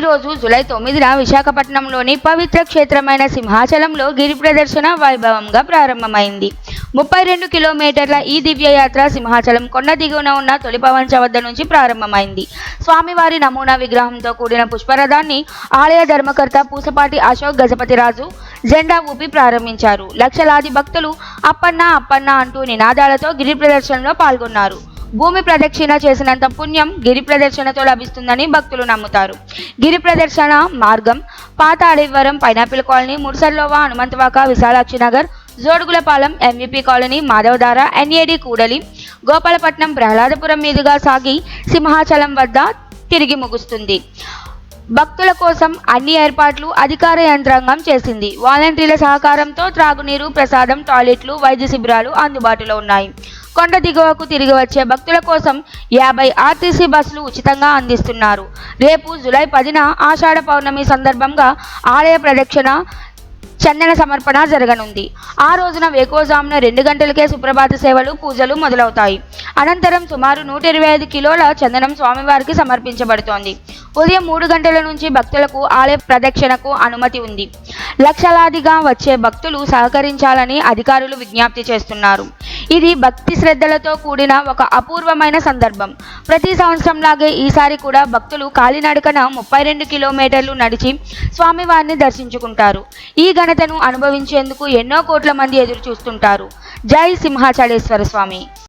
రోజు జూలై 9న విశాఖపట్నంలోని పవిత్ర క్షేత్రమైన సింహాచలంలో గిరి ప్రదర్శన వైభవంగా ప్రారంభమైంది. 32 కిలోమీటర్ల ఈ దివ్యయాత్ర సింహాచలం కొండ దిగువన ఉన్న తొలి పవంచ వద్ద నుంచి ప్రారంభమైంది. స్వామివారి నమూనా విగ్రహంతో కూడిన పుష్పరథాన్ని ఆలయ ధర్మకర్త పూసపాటి అశోక్ గజపతిరాజు జెండా ఊపి ప్రారంభించారు. లక్షలాది భక్తులు అప్పన్న అప్పన్న అంటూ నినాదాలతో గిరి ప్రదర్శనలో పాల్గొన్నారు. భూమి ప్రదక్షిణ చేసినంత పుణ్యం గిరి ప్రదర్శనతో లభిస్తుందని భక్తులు నమ్ముతారు. గిరి ప్రదర్శన మార్గం పాత Adavivaram, pineapple colony, Mudasarlova, Hanumanthavaka, Visalakshi Nagar, Jodugullapalem, MVP colony, Madhavadhara, NAD కూడలి, గోపాలపట్నం, ప్రహ్లాదపురం మీదుగా సాగి సింహాచలం వద్ద తిరిగి ముగుస్తుంది. భక్తుల కోసం అన్ని ఏర్పాట్లు అధికార యంత్రాంగం చేసింది. వాలంటీర్ల సహకారంతో త్రాగునీరు, ప్రసాదం, టాయిలెట్లు, వైద్య శిబిరాలు అందుబాటులో ఉన్నాయి. కొండ దిగువకు తిరిగి వచ్చే భక్తుల కోసం 50 ఆర్టీసీ బస్సులు ఉచితంగా అందిస్తున్నారు. రేపు జూలై 10న ఆషాఢ పౌర్ణమి సందర్భంగా ఆలయ ప్రదక్షిణ, చందన సమర్పణ జరగనుంది. ఆ రోజున వేకోజామున 2 గంటలకే సుప్రభాత సేవలు, పూజలు మొదలవుతాయి. అనంతరం సుమారు 125 కిలోల చందనం స్వామివారికి సమర్పించబడుతోంది. ఉదయం 3 గంటల నుంచి భక్తులకు ఆలయ ప్రదక్షిణకు అనుమతి ఉంది. లక్షలాదిగా వచ్చే భక్తులు సహకరించాలని అధికారులు విజ్ఞప్తి చేస్తున్నారు. ఇది భక్తి శ్రద్ధలతో కూడిన ఒక అపూర్వమైన సందర్భం. ప్రతి సంవత్సరంలాగే ఈసారి కూడా భక్తులు కాలినడకన 32 కిలోమీటర్లు నడిచి స్వామివారిని దర్శించుకుంటారు. ఈ ఘనతను అనుభవించేందుకు ఎన్నో కోట్ల మంది ఎదురు చూస్తుంటారు. జై సింహాచలేశ్వర స్వామి.